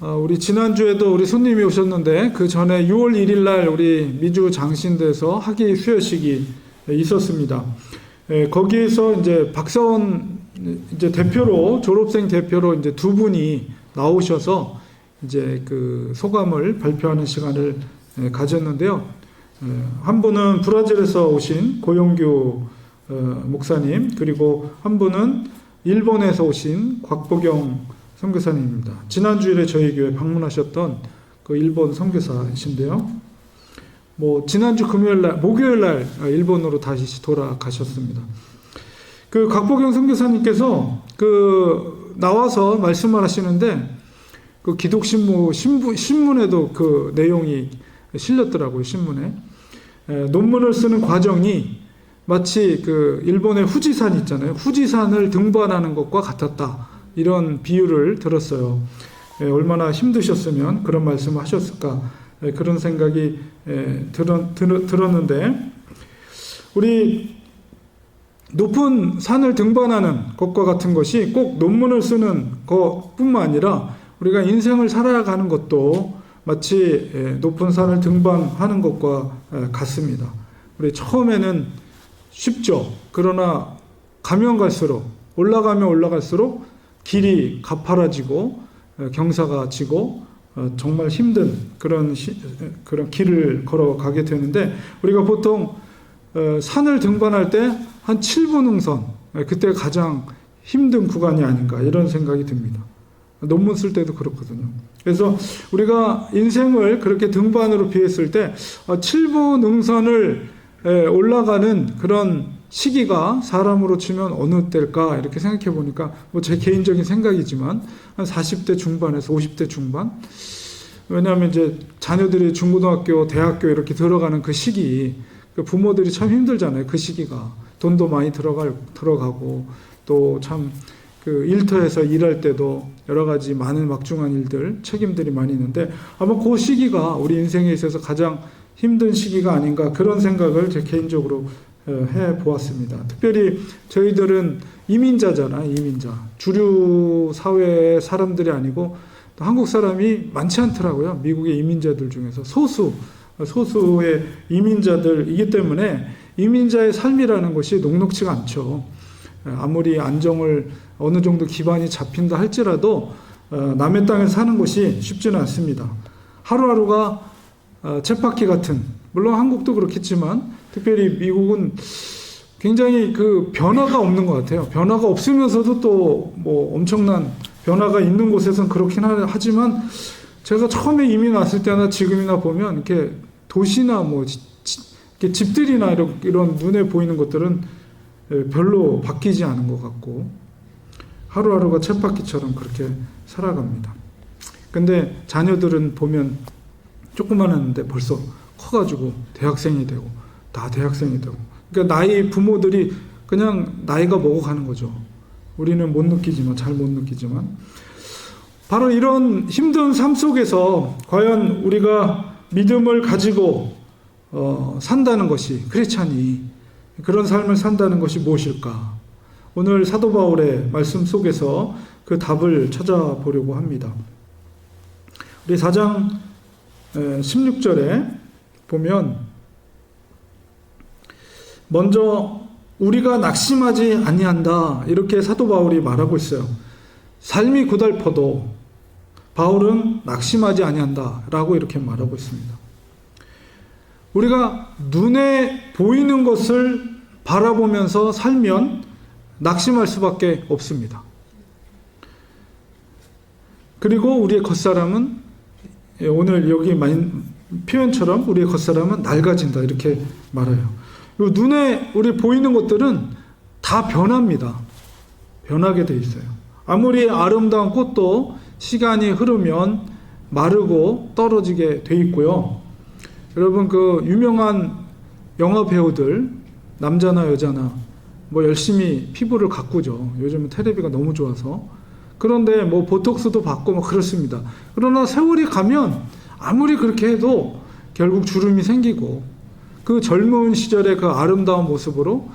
우리 지난주에도 우리 손님이 오셨는데 그 전에 6월 1일 날 우리 미주 장신대에서 학위 수여식이 있었습니다. 거기에서 이제 박사원 이제 대표로 졸업생 대표로 이제 두 분이 나오셔서 이제 그 소감을 발표하는 시간을 가졌는데요. 한 분은 브라질에서 오신 고용규 목사님, 그리고 한 분은 일본에서 오신 곽보경 선교사님입니다. 지난주일에 저희 교회 방문하셨던 그 일본 선교사이신데요. 지난주 목요일 날 일본으로 다시 돌아가셨습니다. 그 곽보경 선교사님께서 나와서 말씀을 하시는데 그 신문에도 그 내용이 실렸더라고요, 신문에. 논문을 쓰는 과정이 마치 그 일본의 후지산 있잖아요. 후지산을 등반하는 것과 같았다. 이런 비유를 들었어요. 얼마나 힘드셨으면 그런 말씀을 하셨을까. 그런 생각이 들었는데, 우리 높은 산을 등반하는 것과 같은 것이 꼭 논문을 쓰는 것뿐만 아니라 우리가 인생을 살아가는 것도 마치 높은 산을 등반하는 것과 같습니다. 우리 처음에는 쉽죠. 그러나 가면 갈수록, 올라가면 올라갈수록 길이 가파라지고 경사가 지고 정말 힘든 그런 길을 걸어가게 되는데, 우리가 보통 산을 등반할 때 한 7분 능선, 그때 가장 힘든 구간이 아닌가 이런 생각이 듭니다. 논문 쓸 때도 그렇거든요. 그래서 우리가 인생을 그렇게 등반으로 비했을 때 7분 능선을 올라가는 그런 시기가 사람으로 치면 어느 때일까 이렇게 생각해 보니까 제 개인적인 생각이지만 한 40대 중반에서 50대 중반. 왜냐하면 이제 자녀들이 중고등학교, 대학교 이렇게 들어가는 그 시기, 부모들이 참 힘들잖아요. 그 시기가 돈도 많이 들어가고 또 참 그 일터에서 일할 때도 여러 가지 많은 막중한 일들, 책임들이 많이 있는데 아마 그 시기가 우리 인생에 있어서 가장 힘든 시기가 아닌가 그런 생각을 제 개인적으로 해보았습니다. 특별히 저희들은 이민자잖아요. 이민자. 주류 사회의 사람들이 아니고 또 한국 사람이 많지 않더라고요. 미국의 이민자들 중에서 소수의 이민자들이기 때문에 이민자의 삶이라는 것이 녹록지가 않죠. 아무리 안정을 어느 정도 기반이 잡힌다 할지라도 남의 땅에 사는 것이 쉽지는 않습니다. 하루하루가 쳇바퀴 같은, 물론 한국도 그렇겠지만 특별히 미국은 굉장히 그 변화가 없는 것 같아요. 변화가 없으면서도 또 엄청난 변화가 있는 곳에서는 그렇긴 하지만 제가 처음에 이민 왔을 때나 지금이나 보면 이렇게 도시나 이렇게 집들이나 이런 눈에 보이는 것들은 별로 바뀌지 않은 것 같고 하루하루가 쳇바퀴처럼 그렇게 살아갑니다. 근데 자녀들은 보면 조그만했는데 벌써 커가지고 대학생이 되고 다 대학생이 되고, 그러니까 부모들이 그냥 나이가 먹어가는 거죠. 우리는 잘 못 느끼지만 바로 이런 힘든 삶 속에서 과연 우리가 믿음을 가지고 산다는 것이, 크리스찬이 그런 삶을 산다는 것이 무엇일까? 오늘 사도 바울의 말씀 속에서 그 답을 찾아보려고 합니다. 우리 4장 16절에 보면 먼저 우리가 낙심하지 아니한다 이렇게 사도 바울이 말하고 있어요. 삶이 고달퍼도 바울은 낙심하지 아니한다 라고 이렇게 말하고 있습니다. 우리가 눈에 보이는 것을 바라보면서 살면 낙심할 수밖에 없습니다. 그리고 우리의 겉사람은, 오늘 여기 표현처럼 우리의 겉사람은 낡아진다 이렇게 말해요. 눈에 우리 보이는 것들은 다 변합니다. 변하게 돼 있어요. 아무리 아름다운 꽃도 시간이 흐르면 마르고 떨어지게 돼 있고요. 여러분 그 유명한 영화 배우들, 남자나 여자나 열심히 피부를 가꾸죠. 요즘은 텔레비가 너무 좋아서. 그런데 보톡스도 받고 그렇습니다. 그러나 세월이 가면 아무리 그렇게 해도 결국 주름이 생기고 그 젊은 시절의 그 아름다운 모습으로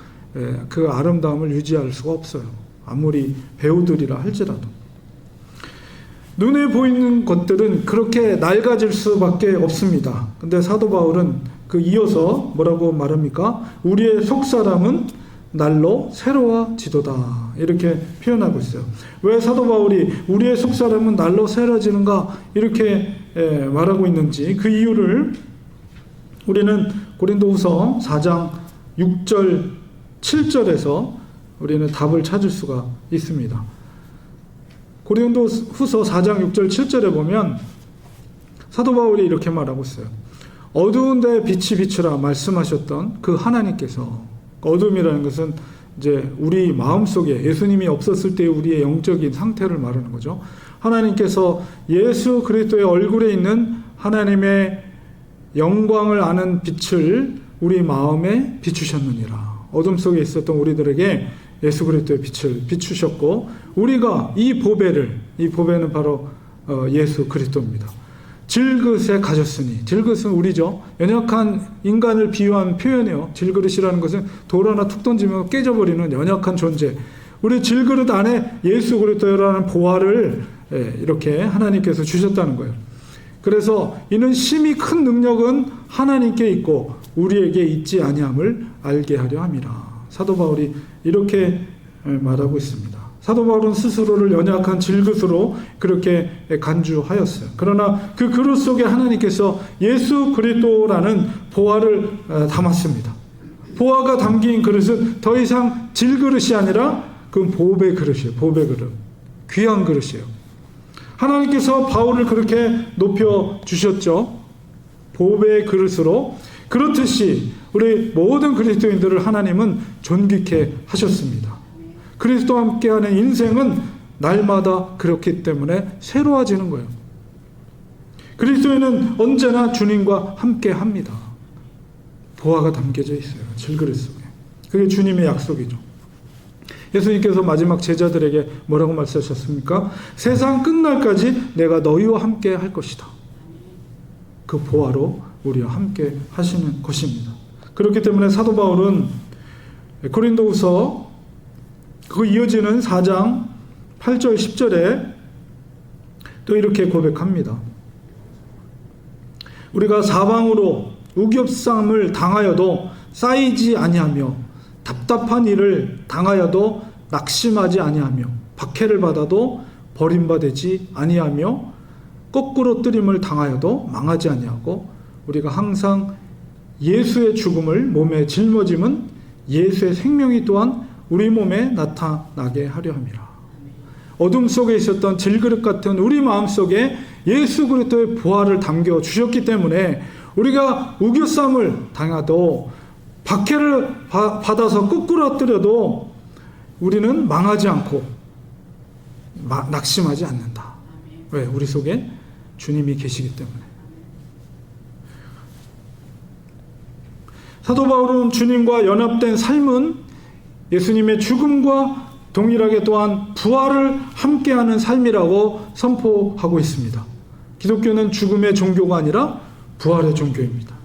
그 아름다움을 유지할 수가 없어요. 아무리 배우들이라 할지라도. 눈에 보이는 것들은 그렇게 낡아질 수밖에 없습니다. 근데 사도 바울은 그 이어서 뭐라고 말합니까? 우리의 속사람은 날로 새로워지도다. 이렇게 표현하고 있어요. 왜 사도 바울이 우리의 속사람은 날로 새로워지는가? 이렇게 말하고 있는지 그 이유를 우리는 고린도후서 4장 6절 7절에서 우리는 답을 찾을 수가 있습니다. 고린도후서 4장 6절 7절에 보면 사도 바울이 이렇게 말하고 있어요. 어두운 데 빛이 비추라 말씀하셨던 그 하나님께서, 어둠이라는 것은 이제 우리 마음속에 예수님이 없었을 때 우리의 영적인 상태를 말하는 거죠. 하나님께서 예수 그리스도의 얼굴에 있는 하나님의 영광을 아는 빛을 우리 마음에 비추셨느니라. 어둠 속에 있었던 우리들에게 예수 그리스도의 빛을 비추셨고, 우리가 이 보배는 바로 예수 그리스도입니다. 질그릇에 가졌으니, 질그릇은 우리죠. 연약한 인간을 비유한 표현이에요. 질그릇이라는 것은 돌 하나 툭 던지면 깨져버리는 연약한 존재. 우리 질그릇 안에 예수 그리스도라는 보화를 이렇게 하나님께서 주셨다는 거예요. 그래서 이는 심히 큰 능력은 하나님께 있고 우리에게 있지 아니함을 알게 하려 함이라. 사도 바울이 이렇게 말하고 있습니다. 사도 바울은 스스로를 연약한 질그릇으로 그렇게 간주하였어요. 그러나 그 그릇 속에 하나님께서 예수 그리스도라는 보화를 담았습니다. 보화가 담긴 그릇은 더 이상 질그릇이 아니라 그 보배 그릇이에요. 보배 그릇. 귀한 그릇이에요. 하나님께서 바울을 그렇게 높여 주셨죠. 보배 그릇으로. 그렇듯이 우리 모든 그리스도인들을 하나님은 존귀케 하셨습니다. 그리스도와 함께하는 인생은 날마다 그렇기 때문에 새로워지는 거예요. 그리스도인은 언제나 주님과 함께합니다. 보화가 담겨져 있어요. 질그릇 속에. 그게 주님의 약속이죠. 예수님께서 마지막 제자들에게 뭐라고 말씀하셨습니까? 세상 끝날까지 내가 너희와 함께 할 것이다. 그 보화로 우리와 함께 하시는 것입니다. 그렇기 때문에 사도 바울은 고린도후서 그 이어지는 4장 8절 10절에 또 이렇게 고백합니다. 우리가 사방으로 우겹삼을 당하여도 쌓이지 아니하며 답답한 일을 당하여도 낙심하지 아니하며 박해를 받아도 버림받지 아니하며 거꾸로 뜨림을 당하여도 망하지 아니하고 우리가 항상 예수의 죽음을 몸에 짊어짐은 예수의 생명이 또한 우리 몸에 나타나게 하려 함이라. 어둠 속에 있었던 질그릇 같은 우리 마음속에 예수 그리스도의 보화를 담겨 주셨기 때문에 우리가 우겨쌈을 당해도 박해를 받아서 거꾸로 뜨려도 우리는 망하지 않고 낙심하지 않는다. 왜? 우리 속에 주님이 계시기 때문에. 사도 바울은 주님과 연합된 삶은 예수님의 죽음과 동일하게 또한 부활을 함께하는 삶이라고 선포하고 있습니다. 기독교는 죽음의 종교가 아니라 부활의 종교입니다.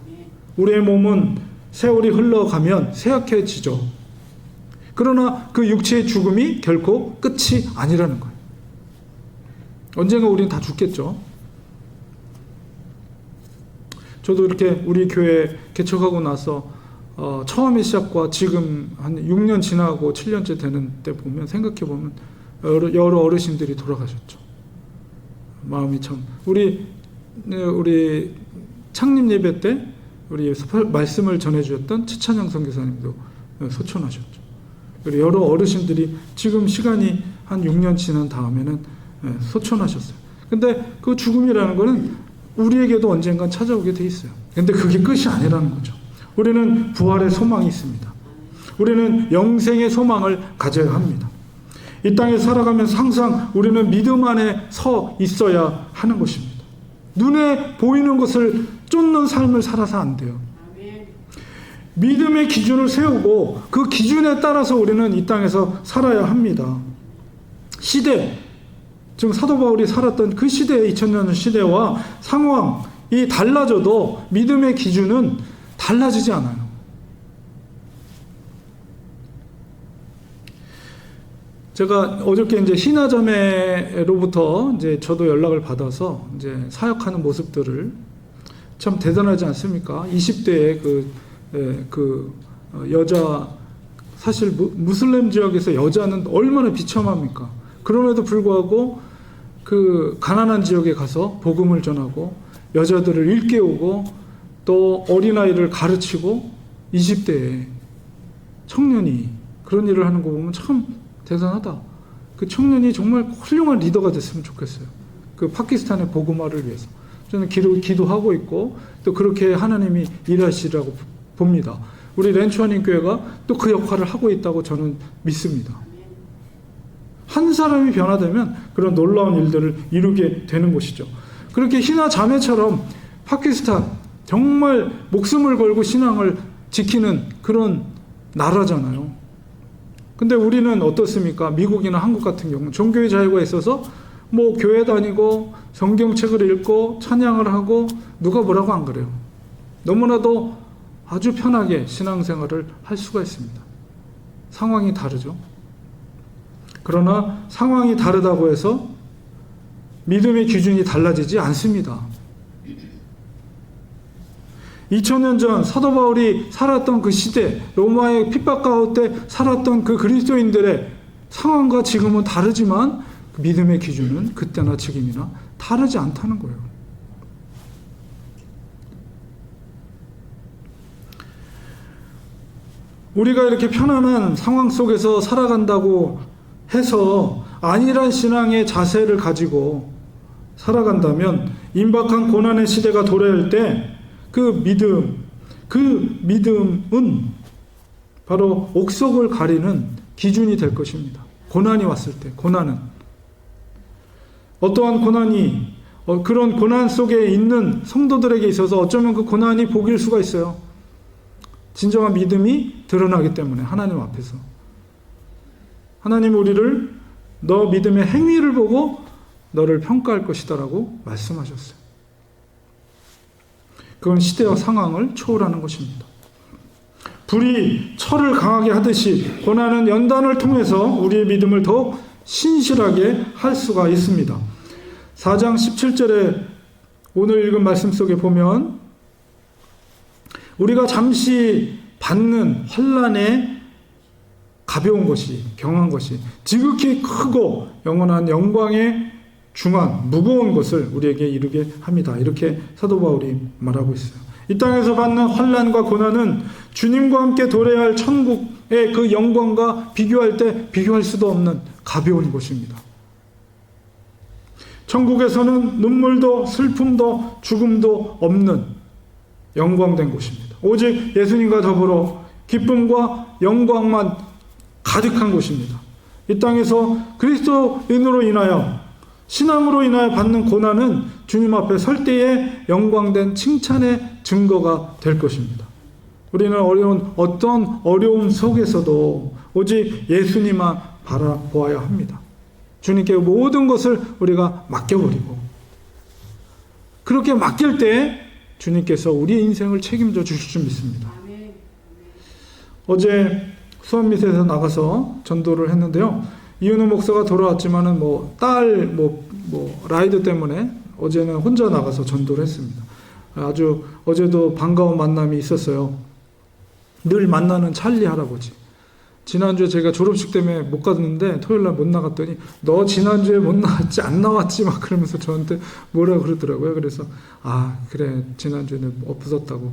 우리의 몸은 세월이 흘러가면 쇠약해지죠. 그러나 그 육체의 죽음이 결코 끝이 아니라는 거예요. 언젠가 우리는 다 죽겠죠. 저도 이렇게 우리 교회 개척하고 나서 처음의 시작과 지금 한 6년 지나고 7년째 되는 때 보면 생각해보면 여러 어르신들이 돌아가셨죠. 마음이 참. 우리 창립 예배 때 우리 말씀을 전해주셨던 최찬영 선교사님도 소천하셨죠. 그리고 여러 어르신들이 지금 시간이 한 6년 지난 다음에는 소천하셨어요. 근데 그 죽음이라는 거는 우리에게도 언젠간 찾아오게 돼 있어요. 근데 그게 끝이 아니라는 거죠. 우리는 부활의 소망이 있습니다. 우리는 영생의 소망을 가져야 합니다. 이 땅에 살아가면서 항상 우리는 믿음 안에 서 있어야 하는 것입니다. 눈에 보이는 것을 쫓는 삶을 살아서 안 돼요. 믿음의 기준을 세우고 그 기준에 따라서 우리는 이 땅에서 살아야 합니다. 시대, 지금 사도 바울이 살았던 그 시대의 2000년 시대와 상황이 달라져도 믿음의 기준은 달라지지 않아요. 제가 어저께 이제 신화자매로부터 이제 저도 연락을 받아서 이제 사역하는 모습들을 참 대단하지 않습니까? 20대에 여자, 사실 무슬림 지역에서 여자는 얼마나 비참합니까? 그럼에도 불구하고 그 가난한 지역에 가서 복음을 전하고 여자들을 일깨우고 또 어린아이를 가르치고 20대에 청년이 그런 일을 하는 거 보면 참 대단하다. 그 청년이 정말 훌륭한 리더가 됐으면 좋겠어요. 그 파키스탄의 복음화를 위해서. 저는 기도하고 있고 또 그렇게 하나님이 일하시라고 봅니다. 우리 렌추아님 교회가 또 그 역할을 하고 있다고 저는 믿습니다. 한 사람이 변화되면 그런 놀라운 일들을 이루게 되는 것이죠. 그렇게 희나 자매처럼 파키스탄 정말 목숨을 걸고 신앙을 지키는 그런 나라잖아요. 근데 우리는 어떻습니까? 미국이나 한국 같은 경우는 종교의 자유가 있어서 뭐 교회 다니고 성경책을 읽고 찬양을 하고 누가 뭐라고 안 그래요. 너무나도 아주 편하게 신앙생활을 할 수가 있습니다. 상황이 다르죠. 그러나 상황이 다르다고 해서 믿음의 기준이 달라지지 않습니다. 2000년 전 사도 바울이 살았던 그 시대, 로마의 핍박 가운데 살았던 그 그리스도인들의 상황과 지금은 다르지만 믿음의 기준은 그때나 지금이나 다르지 않다는 거예요. 우리가 이렇게 편안한 상황 속에서 살아간다고 해서 안일한 신앙의 자세를 가지고 살아간다면 임박한 고난의 시대가 도래할 때 그 믿음은 바로 옥석을 가리는 기준이 될 것입니다. 고난이 왔을 때, 고난은. 어떠한 고난이, 그런 고난 속에 있는 성도들에게 있어서 어쩌면 그 고난이 복일 수가 있어요. 진정한 믿음이 드러나기 때문에, 하나님 앞에서. 하나님 우리를 너 믿음의 행위를 보고 너를 평가할 것이다 라고 말씀하셨어요. 그건 시대와 상황을 초월하는 것입니다. 불이 철을 강하게 하듯이 고난은 연단을 통해서 우리의 믿음을 더욱 신실하게 할 수가 있습니다. 4장 17절에 오늘 읽은 말씀 속에 보면 우리가 잠시 받는 환난에 가벼운 것이, 경한 것이 지극히 크고 영원한 영광의 중한 무거운 것을 우리에게 이루게 합니다. 이렇게 사도 바울이 말하고 있어요. 이 땅에서 받는 환난과 고난은 주님과 함께 도래할 천국의 그 영광과 비교할 때 비교할 수도 없는 가벼운 것입니다. 천국에서는 눈물도 슬픔도 죽음도 없는 영광된 곳입니다. 오직 예수님과 더불어 기쁨과 영광만 가득한 곳입니다. 이 땅에서 그리스도인으로 인하여 신앙으로 인하여 받는 고난은 주님 앞에 설 때에 영광된 칭찬의 증거가 될 것입니다. 우리는 어떤 어려움 속에서도 오직 예수님만 바라보아야 합니다. 주님께 모든 것을 우리가 맡겨버리고 그렇게 맡길 때 주님께서 우리의 인생을 책임져 주실 줄 믿습니다. 어제 수원미세에서 나가서 전도를 했는데요. 이은우 목사가 돌아왔지만은 딸 라이드 때문에 어제는 혼자 나가서 전도를 했습니다. 아주 어제도 반가운 만남이 있었어요. 늘 만나는 찰리 할아버지. 지난주에 제가 졸업식 때문에 못 갔는데 토요일날 못 나갔더니 너 지난주에 못 나왔지 안 나왔지 막 그러면서 저한테 뭐라 그러더라고요. 그래서 그래 지난주에는 없었다고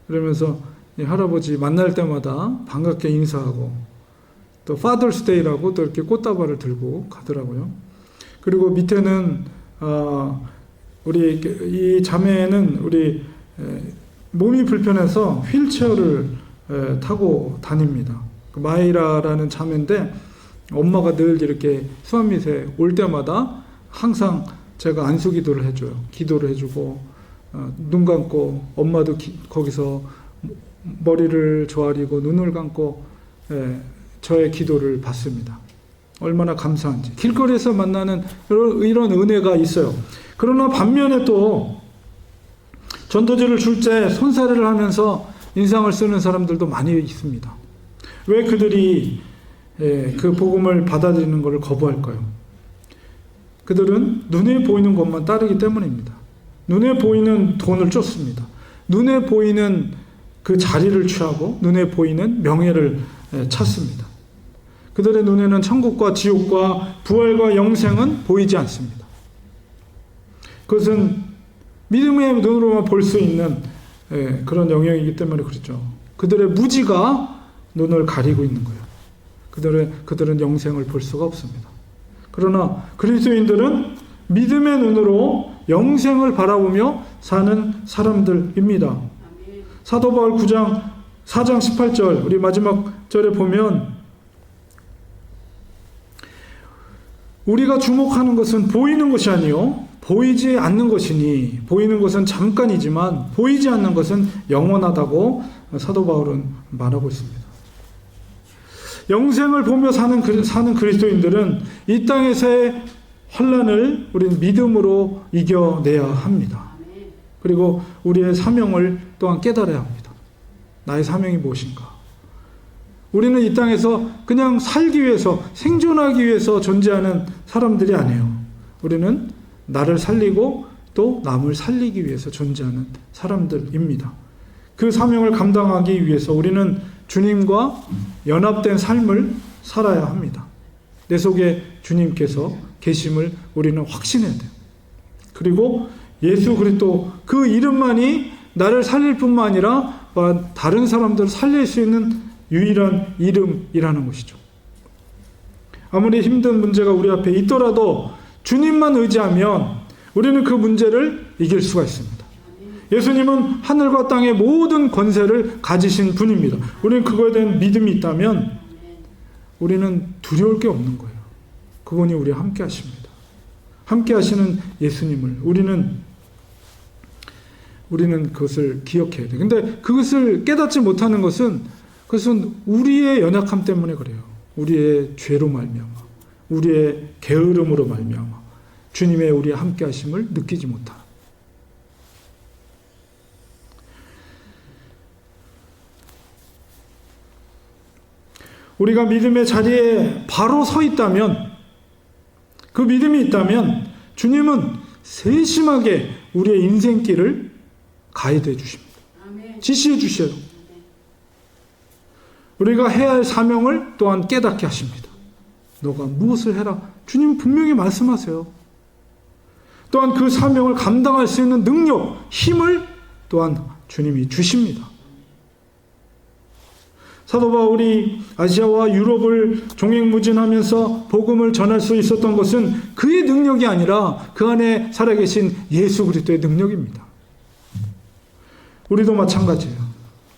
그러면서 이 할아버지 만날 때마다 반갑게 인사하고 또 파더스 데이라고 또 이렇게 꽃다발을 들고 가더라고요. 그리고 밑에는 우리 이 자매는 우리 몸이 불편해서 휠체어를 타고 다닙니다. 마이라라는 자매인데 엄마가 늘 이렇게 수암밑에 올 때마다 항상 제가 안수 기도를 해줘요. 기도를 해주고 눈 감고 엄마도 거기서 머리를 조아리고 눈을 감고 저의 기도를 받습니다. 얼마나 감사한지. 길거리에서 만나는 이런 은혜가 있어요. 그러나 반면에 또 전도지를 줄 때 손사래를 하면서 인상을 쓰는 사람들도 많이 있습니다. 왜 그들이 그 복음을 받아들이는 것을 거부할까요? 그들은 눈에 보이는 것만 따르기 때문입니다. 눈에 보이는 돈을 쫓습니다. 눈에 보이는 그 자리를 취하고 눈에 보이는 명예를 찾습니다. 그들의 눈에는 천국과 지옥과 부활과 영생은 보이지 않습니다. 그것은 믿음의 눈으로만 볼 수 있는 그런 영역이기 때문에 그렇죠. 그들의 무지가 눈을 가리고 있는 거예요. 그들은 영생을 볼 수가 없습니다. 그러나 그리스도인들은 믿음의 눈으로 영생을 바라보며 사는 사람들입니다. 사도 바울 4장 18절 우리 마지막 절에 보면 우리가 주목하는 것은 보이는 것이 아니요 보이지 않는 것이니 보이는 것은 잠깐이지만 보이지 않는 것은 영원하다고 사도 바울은 말하고 있습니다. 영생을 보며 사는 그리스도인들은 이 땅에서의 환난을 우리는 믿음으로 이겨내야 합니다. 그리고 우리의 사명을 또한 깨달아야 합니다. 나의 사명이 무엇인가? 우리는 이 땅에서 그냥 살기 위해서 생존하기 위해서 존재하는 사람들이 아니에요. 우리는 나를 살리고 또 남을 살리기 위해서 존재하는 사람들입니다. 그 사명을 감당하기 위해서 우리는 주님과 연합된 삶을 살아야 합니다. 내 속에 주님께서 계심을 우리는 확신해야 돼요. 그리고 예수 그리스도 그 이름만이 나를 살릴 뿐만 아니라 다른 사람들을 살릴 수 있는 유일한 이름이라는 것이죠. 아무리 힘든 문제가 우리 앞에 있더라도 주님만 의지하면 우리는 그 문제를 이길 수가 있습니다. 예수님은 하늘과 땅의 모든 권세를 가지신 분입니다. 우리는 그거에 대한 믿음이 있다면 우리는 두려울 게 없는 거예요. 그분이 우리와 함께 하십니다. 함께 하시는 예수님을 우리는 그것을 기억해야 돼요. 근데 그것을 깨닫지 못하는 것은 우리의 연약함 때문에 그래요. 우리의 죄로 말미암아, 우리의 게으름으로 말미암아 주님의 우리의 함께 하심을 느끼지 못하는. 우리가 믿음의 자리에 바로 서 있다면, 그 믿음이 있다면 주님은 세심하게 우리의 인생길을 가이드해 주십니다. 지시해 주셔요. 우리가 해야 할 사명을 또한 깨닫게 하십니다. 너가 무엇을 해라. 주님 분명히 말씀하세요. 또한 그 사명을 감당할 수 있는 능력, 힘을 또한 주님이 주십니다. 사도 바울이 아시아와 유럽을 종횡무진하면서 복음을 전할 수 있었던 것은 그의 능력이 아니라 그 안에 살아계신 예수 그리스도의 능력입니다. 우리도 마찬가지예요.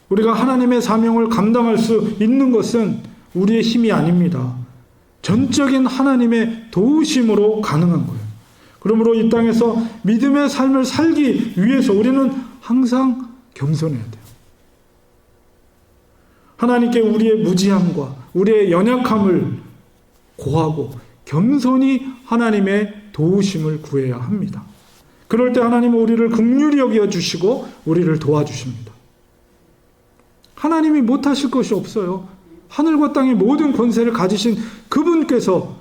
우리가 하나님의 사명을 감당할 수 있는 것은 우리의 힘이 아닙니다. 전적인 하나님의 도우심으로 가능한 거예요. 그러므로 이 땅에서 믿음의 삶을 살기 위해서 우리는 항상 겸손해야 돼요. 하나님께 우리의 무지함과 우리의 연약함을 고하고 겸손히 하나님의 도우심을 구해야 합니다. 그럴 때 하나님은 우리를 긍휼히 여겨주시고 우리를 도와주십니다. 하나님이 못하실 것이 없어요. 하늘과 땅의 모든 권세를 가지신 그분께서,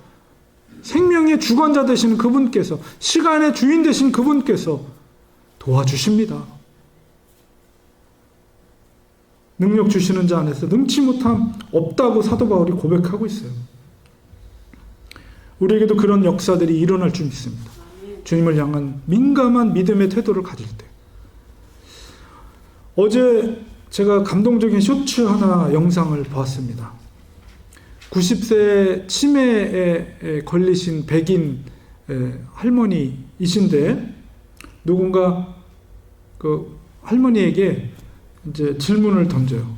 생명의 주관자 되시는 그분께서, 시간의 주인 되신 그분께서 도와주십니다. 능력 주시는 자 안에서 능치 못함 없다고 사도 바울이 고백하고 있어요. 우리에게도 그런 역사들이 일어날 줄 믿습니다. 주님을 향한 민감한 믿음의 태도를 가질 때. 어제 제가 감동적인 쇼츠 하나 영상을 봤습니다. 90세 치매에 걸리신 백인 할머니이신데 누군가 그 할머니에게 이제 질문을 던져요.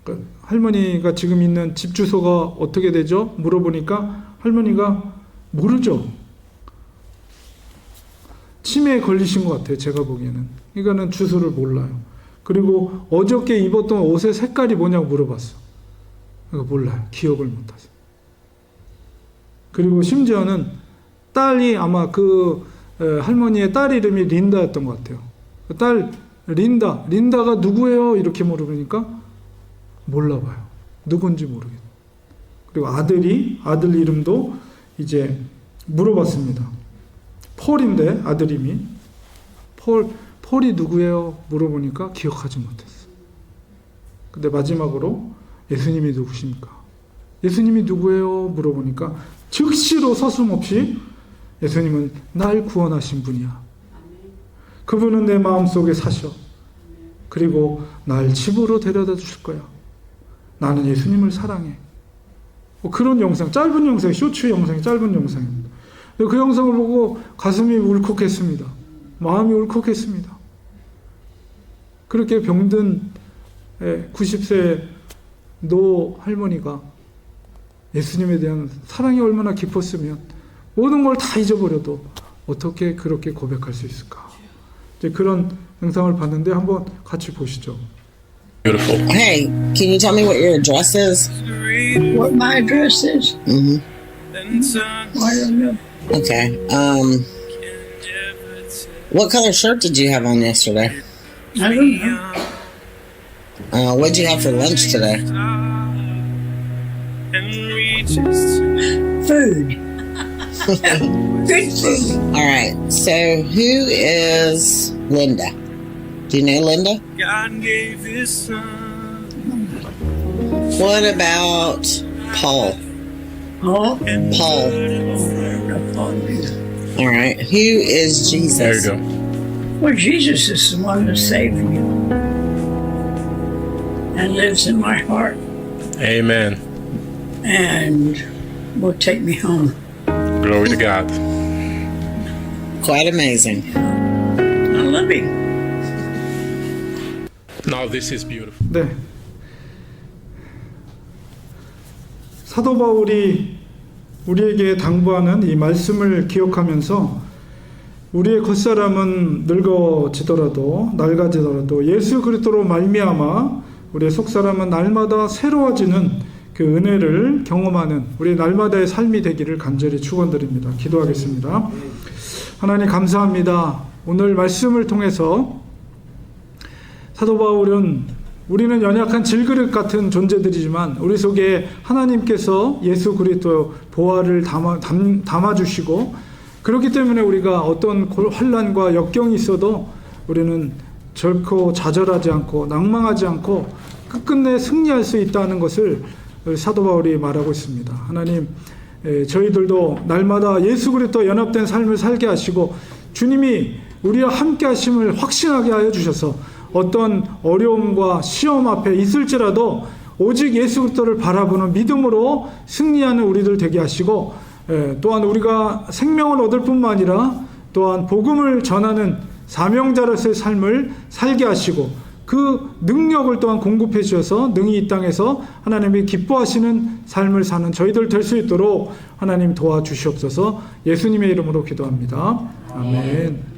그러니까 할머니가 지금 있는 집 주소가 어떻게 되죠? 물어보니까 할머니가 모르죠. 치매에 걸리신 것 같아요. 제가 보기에는. 이거는 주소를 몰라요. 그리고 어저께 입었던 옷의 색깔이 뭐냐고 물어봤어. 그러니까 몰라요. 기억을 못하세요. 그리고 심지어는 딸이 아마 그 할머니의 딸 이름이 린다였던 것 같아요. 그 딸 린다가 누구예요? 이렇게 물어보니까 몰라봐요. 누군지 모르겠어요. 그리고 아들 이름도 이제 물어봤습니다. 폴인데 아들 이름이 폴이 누구예요? 물어보니까 기억하지 못했어. 근데 마지막으로 예수님이 누구십니까? 예수님이 누구예요? 물어보니까 즉시로 서슴없이 예수님은 날 구원하신 분이야. 그분은 내 마음속에 사셔. 그리고 날 집으로 데려다 주실 거야. 나는 예수님을 사랑해. 그런 영상, 짧은 영상, 쇼츠 영상이 짧은 영상입니다. 그 영상을 보고 가슴이 울컥했습니다. 마음이 울컥했습니다. 그렇게 병든 90세 노 할머니가 예수님에 대한 사랑이 얼마나 깊었으면 모든 걸 다 잊어버려도 어떻게 그렇게 고백할 수 있을까? 이제 그런 영상을 봤는데 한번 같이 보시죠. Beautiful. Hey, can you tell me what your address is? What my address is? Mm-hmm. I don't know. Okay. What color shirt did you have on yesterday? I don't know. What'd you have for lunch today? Food. Good food. All right. So who is Linda? Do you know Linda? God gave his son. What about Paul? Oh, Paul. All right. Who is There you Jesus? go. well, Jesus is the one that saved me and lives in my heart Amen. and will take me home. Glory to God. Quite amazing. I love him. Now this is beautiful. 네. 사도 바울이 우리에게 당부하는 이 말씀을 기억하면서 우리의 겉사람은 늙어지더라도 낡아지더라도 예수 그리스도로 말미암아 우리의 속사람은 날마다 새로워지는 그 은혜를 경험하는 우리 날마다의 삶이 되기를 간절히 축원드립니다. 기도하겠습니다. 하나님 감사합니다. 오늘 말씀을 통해서 사도 바울은 우리는 연약한 질그릇 같은 존재들이지만 우리 속에 하나님께서 예수 그리스도 보화를 담아주시고 그렇기 때문에 우리가 어떤 환난과 역경이 있어도 우리는 결코 좌절하지 않고 낭망하지 않고 끝끝내 승리할 수 있다는 것을 사도 바울이 말하고 있습니다. 하나님, 저희들도 날마다 예수 그리스도 연합된 삶을 살게 하시고 주님이 우리와 함께 하심을 확신하게 하여 주셔서 어떤 어려움과 시험 앞에 있을지라도 오직 예수 그리스도를 바라보는 믿음으로 승리하는 우리들 되게 하시고 또한 우리가 생명을 얻을 뿐만 아니라 또한 복음을 전하는 사명자로서의 삶을 살게 하시고 그 능력을 또한 공급해 주셔서 능히 이 땅에서 하나님이 기뻐하시는 삶을 사는 저희들 될 수 있도록 하나님 도와주시옵소서. 예수님의 이름으로 기도합니다. 아멘.